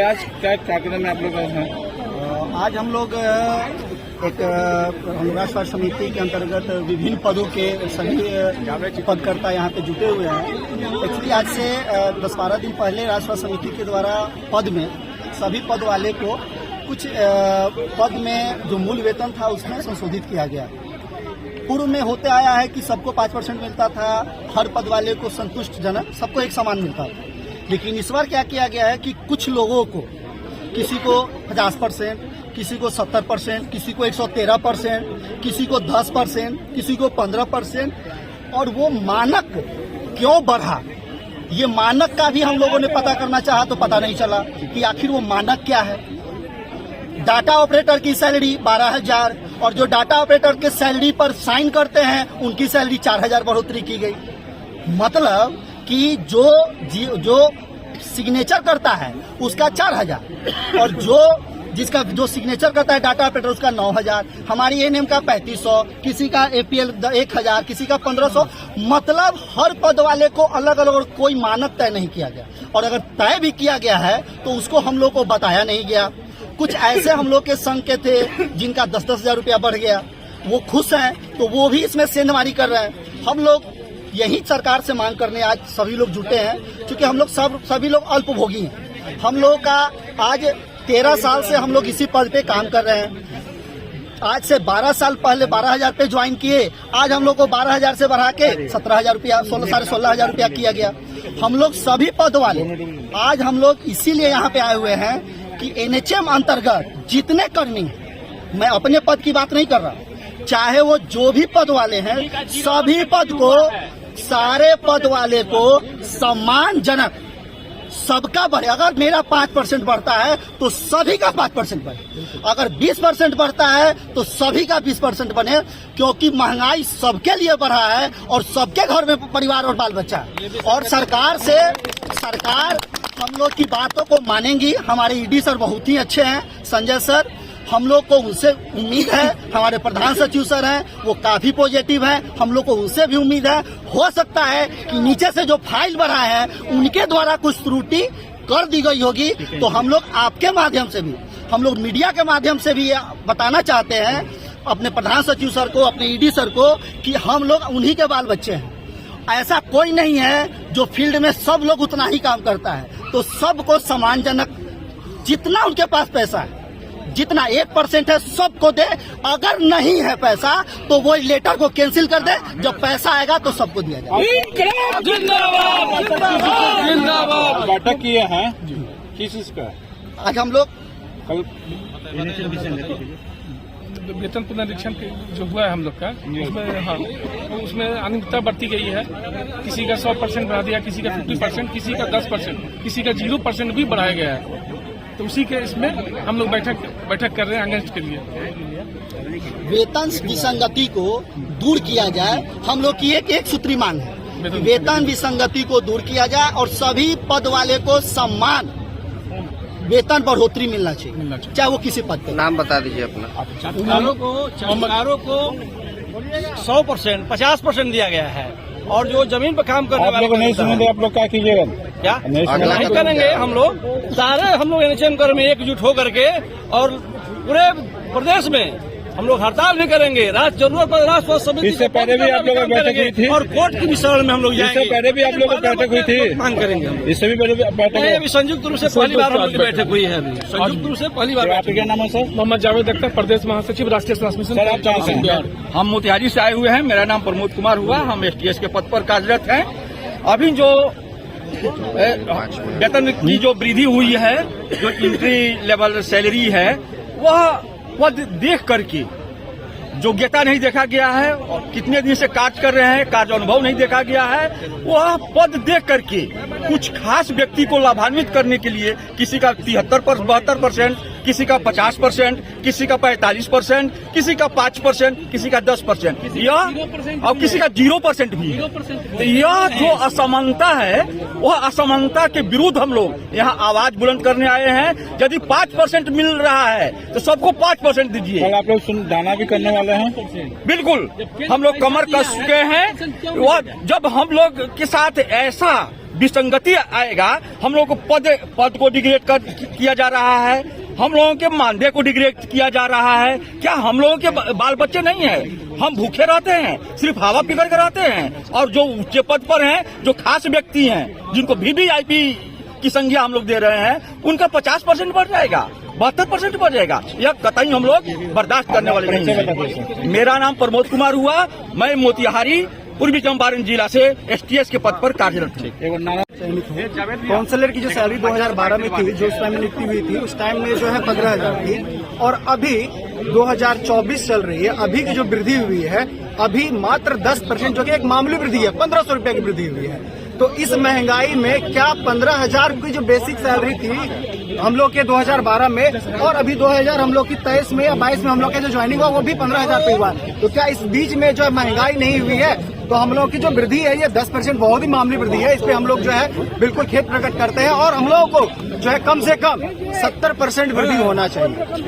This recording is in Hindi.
आज क्या कार्यक्रम में आप लोग हैं? आज हम लोग एक राष्ट्र समिति के अंतर्गत विभिन्न पदों के सभी पदकर्ता यहाँ पे जुटे हुए हैं। एक्चुअली आज से 10-12 दिन पहले राष्ट्र समिति के द्वारा पद में सभी पद वाले को कुछ पद में जो मूल वेतन था उसमें संशोधित किया गया। पूर्व में होते आया है कि सबको 5% मिलता था, हर पद वाले को संतुष्टजनक सबको एक समान मिलता था। लेकिन इस बार क्या किया गया है कि कुछ लोगों को, किसी को 50%, किसी को 70%, किसी को 113%, किसी को 10%, किसी को 15%, और वो मानक क्यों बढ़ा, ये मानक का भी हम लोगों ने पता करना चाहा तो पता नहीं चला कि आखिर वो मानक क्या है। डाटा ऑपरेटर की सैलरी 12,000 और जो डाटा ऑपरेटर के सैलरी पर साइन करते हैं उनकी सैलरी 4,000 बढ़ोतरी की गई। मतलब कि जो सिग्नेचर करता है उसका 4,000 और जो सिग्नेचर करता है डाटा ऑपरेटर उसका 9,000। हमारी एएनएम का 3,500, किसी का एपीएल 1,000, किसी का 1,500। मतलब हर पद वाले को अलग अलग कोई मानक तय नहीं किया गया, और अगर तय भी किया गया है तो उसको हम लोग को बताया नहीं गया। कुछ ऐसे हम लोग के संघ के थे जिनका 10-10 हजार रुपया बढ़ गया, वो खुश हैं तो वो भी इसमें सेंधमारी कर रहे हैं। हम लोग यही सरकार से मांग करने आज सभी लोग जुटे हैं, क्योंकि हम लोग सभी लोग अल्पभोगी हैं। हम लोग का आज 13 साल से हम लोग इसी पद पे काम कर रहे हैं। आज से 12 साल पहले 12,000 पे ज्वाइन किए, आज हम लोग को 12,000 से बढ़ा के 17,000 रुपया, 16,500 रुपया किया गया। हम लोग सभी पद वाले आज हम लोग इसीलिए यहाँ पे आए हुए हैं कि एनएचएम अंतर्गत जितने कर्मी, मैं अपने पद की बात नहीं कर रहा, चाहे वो जो भी पद वाले हैं, सभी पद को, सारे पद वाले को सम्मानजनक सबका बढ़े। अगर मेरा 5% बढ़ता है तो सभी का 5% बढ़े, अगर 20% बढ़ता है तो सभी का 20% बने, क्योंकि महंगाई सबके लिए बढ़ा है और सबके घर में परिवार और बाल बच्चा है। और सरकार हम लोग की बातों को मानेंगी। हमारे ईडी सर बहुत ही अच्छे हैं, संजय सर, हम लोग को उनसे उम्मीद है। हमारे प्रधान सचिव सर हैं, वो काफी पॉजिटिव हैं, हम लोग को उनसे भी उम्मीद है। हो सकता है कि नीचे से जो फाइल बढ़ा है उनके द्वारा कुछ त्रुटि कर दी गई होगी, तो हम लोग आपके माध्यम से भी, हम लोग मीडिया के माध्यम से भी बताना चाहते हैं अपने प्रधान सचिव सर को, अपने ईडी सर को, कि हम लोग उन्हीं के बाल बच्चे हैं। ऐसा कोई नहीं है जो फील्ड में सब लोग उतना ही काम करता है, तो सबको सम्मानजनक, जितना उनके पास पैसा है, जितना 1% है सबको दे। अगर नहीं है पैसा तो वो लेटर को कैंसिल कर दे, जब पैसा आएगा तो सबको दिया जाए। जिंदाबाद। बैठक किए हैं किस चीज का? आज हम लोग कल वेतन पुनरीक्षण जो हुआ है हम लोग का, उसमें अनियमितता बढ़ती गई है। किसी का 100% बढ़ा दिया, किसी का 50%, किसी का 10%, किसी का 0% भी बढ़ाया गया है। तो उसी के इसमें हम लोग बैठक कर रहे हैं अगेंस्ट के लिए। वेतन विसंगति को दूर किया जाए, हम लोग की एक सूत्री मांग है, वेतन विसंगति को दूर किया जाए और सभी पद वाले को सम्मान वेतन बढ़ोतरी मिलना चाहिए, चाहे वो किसी पद पे। नाम बता दीजिए अपना। चौकीदारों को 100%, 50% दिया गया है, और जो जमीन पर काम करने वाले लोग नहीं सुनेंगे, आप लोग क्या कीजिएगा? क्या नहीं करेंगे? हम लोग एनएचएम कर्मी एकजुट होकर के और पूरे प्रदेश में हम लोग हड़ताल भी करेंगे। जरूरत पर राष्ट्र समिति इससे पहले भी आप लोगों की बैठक हुई थी, और कोर्ट की भी शरण में हम लोग जाएंगे। इससे पहले भी आप लोगों की बैठक हुई थी, मांग करेंगे। इससे भी पहले बैठक नहीं, अभी संयुक्त रूप से पहली बार हम लोग की बैठक हुई है। अभी संयुक्त रूप से पहली बार। आपका क्या नाम है सर? मोहम्मद जावेद अख्तर, प्रदेश महासचिव, राष्ट्रीय ट्रांसमिशन। सर आप कहाँ से हैं? हम मोतिहारी से आए हुए हैं। मेरा नाम प्रमोद कुमार हुआ, हम एसटीएस के पद पर कार्यरत हैं। अभी जो वेतन की जो वृद्धि हुई है, जो एंट्री लेवल सैलरी है, वह पद देख करके योग्यता नहीं देखा गया है, और कितने दिन से कार्य कर रहे हैं, कार्य अनुभव नहीं देखा गया है। वह पद देख करके कुछ खास व्यक्ति को लाभान्वित करने के लिए किसी का 73-72%, किसी का 50%, किसी का 45%, किसी का 5%, किसी का 10%, यह और किसी का 0% भी है। तो यह जो असमानता है, वह असमानता के विरुद्ध हम लोग यहाँ आवाज बुलंद करने आए हैं। यदि 5% मिल रहा है तो सबको 5% दीजिए। आप लोग दाना भी करने वाले हैं? बिल्कुल, हम लोग कमर कस चुके हैं। वह जब हम लोग के साथ ऐसा विसंगति आएगा। हम लोगों को पद को डिग्रेड किया जा रहा है, हम लोगों के मानदेय को डिग्रेड किया जा रहा है। क्या हम लोगों के बाल बच्चे नहीं है? हम भूखे रहते हैं, सिर्फ हवा पीकर के रहते हैं। और जो ऊंचे पद पर हैं, जो खास व्यक्ति हैं, जिनको वीवीआईपी की संज्ञा हम लोग दे रहे हैं, उनका 50% बढ़ जाएगा, 72% बढ़ जाएगा। यह कतई हम लोग बर्दाश्त करने वाले नहीं हैं। मेरा नाम प्रमोद कुमार हुआ, मैं मोतिहारी पूर्वी चंपारण जिला से एसटीएस के पद पर कार्यरत हूँ। काउंसलर की जो सैलरी 2012 में थी, जो उस टाइम नियुक्ति हुई थी, उस टाइम में जो है 15,000 थी, और अभी 2024 चल रही है, अभी की जो वृद्धि हुई है, अभी मात्र 10%, जो कि एक मामूली वृद्धि है, 1,500 रुपए की वृद्धि हुई है। तो इस महंगाई में क्या 15,000 की जो बेसिक सैलरी थी हम लोग के 2012 में, और अभी 2000 हम लोग की 23 में या 22 में हम लोग के जो ज्वाइनिंग हुआ वो भी 15,000 पे हुआ, तो क्या इस बीच में जो महंगाई नहीं हुई है? तो हम लोग की जो वृद्धि है ये 10% बहुत ही मामूली वृद्धि है। इस पे हम लोग जो है बिल्कुल खेद प्रकट करते हैं, और हम लोगों को जो है कम से कम 70% वृद्धि होना चाहिए।